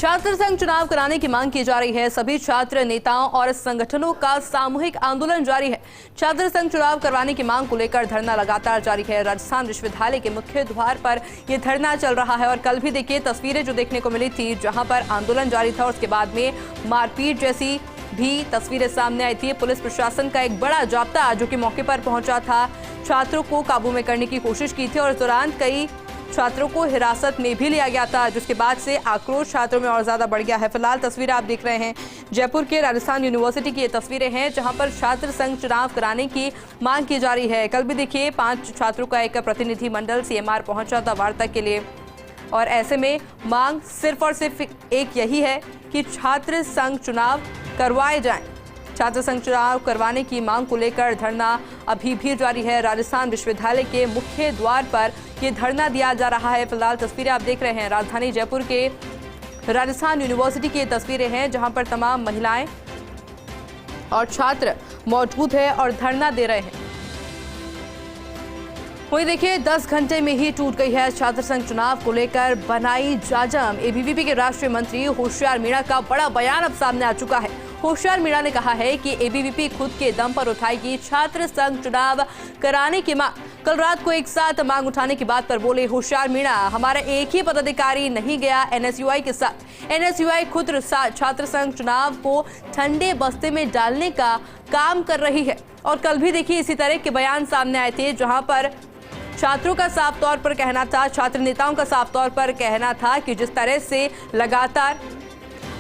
छात्र संघ चुनाव कराने की मांग की जा रही है। सभी छात्र नेताओं और संगठनों का सामूहिक आंदोलन जारी है। छात्र संघ चुनाव करवाने की मांग को लेकर धरना लगातार जारी है। राजस्थान विश्वविद्यालय के मुख्य द्वार पर यह धरना चल रहा है और कल भी देखिए तस्वीरें जो देखने को मिली थी, जहां पर आंदोलन जारी था, उसके बाद में मारपीट जैसी भी तस्वीरें सामने आई थी। पुलिस प्रशासन का एक बड़ा जाब्ता जो कि मौके पर पहुंचा था, छात्रों को काबू में करने की कोशिश की थी और इस दौरान कई छात्रों को हिरासत में भी लिया गया था, जिसके बाद से आक्रोश छात्रों में और ज्यादा बढ़ गया है। फिलहाल तस्वीरें आप देख रहे हैं जयपुर के राजस्थान यूनिवर्सिटी की ये तस्वीरें हैं, जहां पर छात्र संघ चुनाव कराने की मांग की जा रही है। कल भी देखिए 5 छात्रों का एक प्रतिनिधि मंडल सीएमआर पहुंचा था वार्ता के लिए और ऐसे में मांग सिर्फ और सिर्फ एक यही है कि छात्र संघ चुनाव करवाए जाएं। छात्र संघ चुनाव करवाने की मांग को लेकर धरना अभी भी जारी है। राजस्थान विश्वविद्यालय के मुख्य द्वार पर यह धरना दिया जा रहा है। फिलहाल तस्वीरें आप देख रहे हैं राजधानी जयपुर के राजस्थान यूनिवर्सिटी की तस्वीरें हैं, जहां पर तमाम महिलाएं और छात्र मौजूद है और धरना दे रहे हैं। वही देखिए 10 घंटे में ही टूट गई है छात्र संघ चुनाव को लेकर बनाई जाजम। एबीवीपी के राष्ट्रीय मंत्री होशियार मीणा का बड़ा बयान अब सामने आ चुका है। होशियार मीणा ने कहा है कि एबीवीपी खुद के दम पर उठाएगी छात्र संघ चुनाव कराने की मांग। कल रात को एक साथ मांग उठाने की बात पर बोले होशियार मीणा, हमारा एक ही पदाधिकारी नहीं गया एनएसयूआई के साथ। एनएसयूआई खुद छात्र संघ चुनाव को ठंडे बस्ते में डालने का काम कर रही है। और कल भी देखिए इसी तरह के बयान सामने आए थे, जहां पर छात्रों का साफ तौर पर कहना था, छात्र नेताओं का साफ तौर पर कहना था कि जिस तरह से लगातार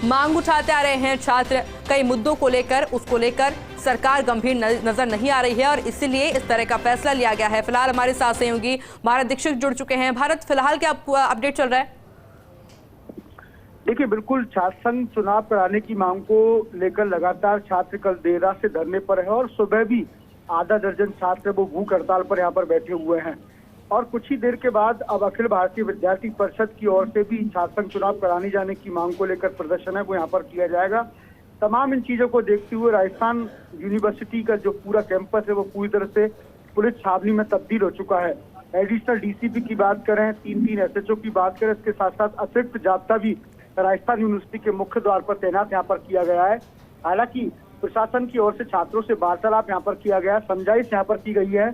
मांग उठाते आ रहे हैं छात्र कई मुद्दों को लेकर, उसको लेकर सरकार गंभीर नजर नहीं आ रही है और इसीलिए इस तरह का फैसला लिया गया है। फिलहाल हमारे साथ सहयोगी भारत दीक्षित जुड़ चुके हैं। भारत, फिलहाल क्या अपडेट चल रहा है? देखिए, बिल्कुल छात्र संघ चुनाव कराने की मांग को लेकर लगातार छात्र कल देर रात से धरने पर है और सुबह भी आधा दर्जन छात्र वो भूख हड़ताल पर यहाँ पर बैठे हुए हैं और कुछ ही देर के बाद अब अखिल भारतीय विद्यार्थी परिषद की ओर से भी छात्र संघ चुनाव कराने जाने की मांग को लेकर प्रदर्शन है वो यहाँ पर किया जाएगा। तमाम इन चीजों को देखते हुए राजस्थान यूनिवर्सिटी का जो पूरा कैंपस है वो पूरी तरह से पुलिस छावनी में तब्दील हो चुका है। एडिशनल डीसीपी की बात करें, 3 एसएचओ की बात करें, इसके साथ साथ अतिरिक्त जाब्ता भी राजस्थान यूनिवर्सिटी के मुख्य द्वार पर तैनात यहाँ पर किया गया है। हालांकि प्रशासन की ओर से छात्रों से वार्तालाप यहाँ पर किया गया, समझाइश यहाँ पर की गई है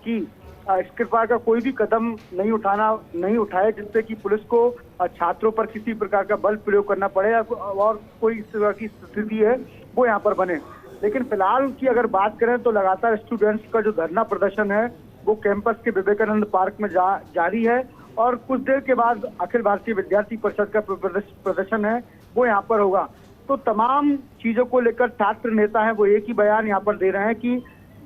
कि इस प्रकार का कोई भी कदम नहीं उठाए जिससे कि पुलिस को छात्रों पर किसी प्रकार का बल प्रयोग करना पड़े और कोई इस तरह की स्थिति है वो यहाँ पर बने। लेकिन फिलहाल की अगर बात करें तो लगातार स्टूडेंट्स का जो धरना प्रदर्शन है वो कैंपस के विवेकानंद पार्क में जारी है और कुछ देर के बाद अखिल भारतीय विद्यार्थी परिषद का प्रदर्शन है वो यहाँ पर होगा। तो तमाम चीजों को लेकर छात्र नेता है वो एक ही बयान यहाँ पर दे रहे हैं कि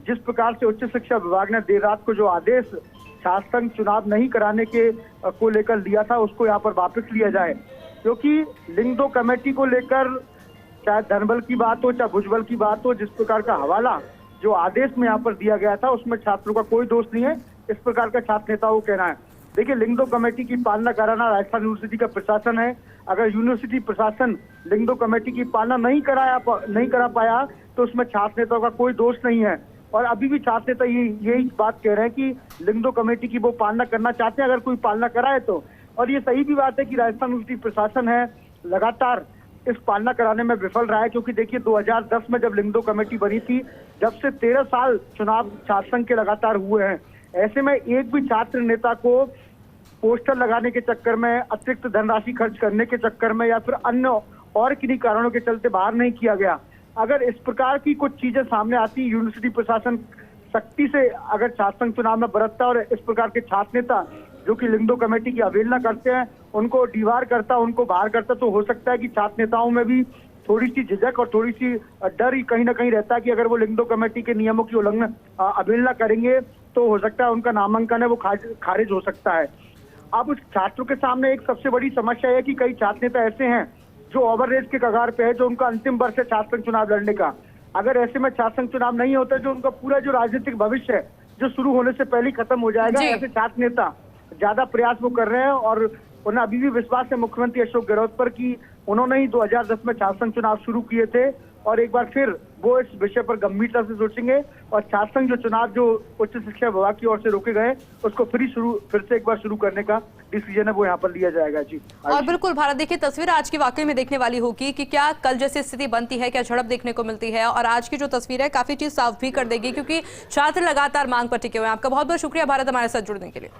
जिस प्रकार से उच्च शिक्षा विभाग ने देर रात को जो आदेश छात्र संघ चुनाव नहीं कराने के को लेकर लिया था उसको यहाँ पर वापस लिया जाए, क्योंकि लिंग 2 कमेटी को लेकर चाहे धनबल की बात हो चाहे भुजबल की बात हो, जिस प्रकार का हवाला जो आदेश में यहाँ पर दिया गया था उसमें छात्रों का कोई दोष नहीं है, इस प्रकार का छात्र नेताओं को कहना है। देखिए, लिंग 2 कमेटी की पालना कराना राजस्थान यूनिवर्सिटी का प्रशासन है। अगर यूनिवर्सिटी प्रशासन लिंग 2 कमेटी की पालना नहीं करा पाया तो उसमें छात्र नेताओं का कोई दोष नहीं है। और अभी भी छात्र नेता यही बात कह रहे हैं कि लिंग 2 कमेटी की वो पालना करना चाहते हैं, अगर कोई पालना कराए तो। और ये सही भी बात है कि राजस्थान यूनिवर्सिटी प्रशासन है लगातार इस पालना कराने में विफल रहा है, क्योंकि देखिए 2010 में जब लिंग 2 कमेटी बनी थी, जब से 13 साल चुनाव छात्र संघ के लगातार हुए हैं। ऐसे में एक भी छात्र नेता को पोस्टर लगाने के चक्कर में, अतिरिक्त धनराशि खर्च करने के चक्कर में या फिर अन्य और किन्हीं कारणों के चलते बाहर नहीं किया गया। अगर इस प्रकार की कुछ चीजें सामने आती, यूनिवर्सिटी प्रशासन सख्ती से अगर छात्र संघ चुनाव में बरतता और इस प्रकार के छात्र नेता जो कि लिंग 2 कमेटी की अवहेलना करते हैं उनको डीवार करता, उनको बाहर करता, तो हो सकता है कि छात्र नेताओं में भी थोड़ी सी झिझक और थोड़ी सी डर कहीं ना कहीं रहता है कि अगर वो लिंग 2 कमेटी के नियमों की उल्लंघना अवहेलना करेंगे तो हो सकता है उनका नामांकन है वो खारिज हो सकता है। अब उस छात्रों के सामने एक सबसे बड़ी समस्या है कि कई छात्र नेता ऐसे हैं जो ओवररेज के कगार पे है, जो उनका अंतिम वर्ष है छात्र संघ चुनाव लड़ने का। अगर ऐसे में छात्र संघ चुनाव नहीं होता जो उनका पूरा जो राजनीतिक भविष्य है जो शुरू होने से पहले खत्म हो जाएगा। ऐसे छात्र नेता ज्यादा प्रयास वो कर रहे हैं और उन्हें अभी भी विश्वास है मुख्यमंत्री अशोक गहलोत पर कि उन्होंने ही 2010 में छात्र संघ चुनाव शुरू किए थे और एक बार फिर वो इस विषय पर गंभीरता से सोचेंगे और छात्र संघ जो चुनाव जो उच्च शिक्षा विभाग की ओर से रोके गए उसको फिर से एक बार शुरू करने का डिसीजन है वो यहाँ पर लिया जाएगा। जी और बिल्कुल भारत, देखिए तस्वीर आज की वाकई में देखने वाली होगी कि क्या कल जैसी स्थिति बनती है, क्या झड़प देखने को मिलती है। और आज की जो तस्वीर है काफी चीज साफ भी कर देगी, क्योंकि छात्र लगातार मांग पर टिके हुए हैं। आपका बहुत बहुत शुक्रिया भारत हमारे साथ जुड़ने के लिए।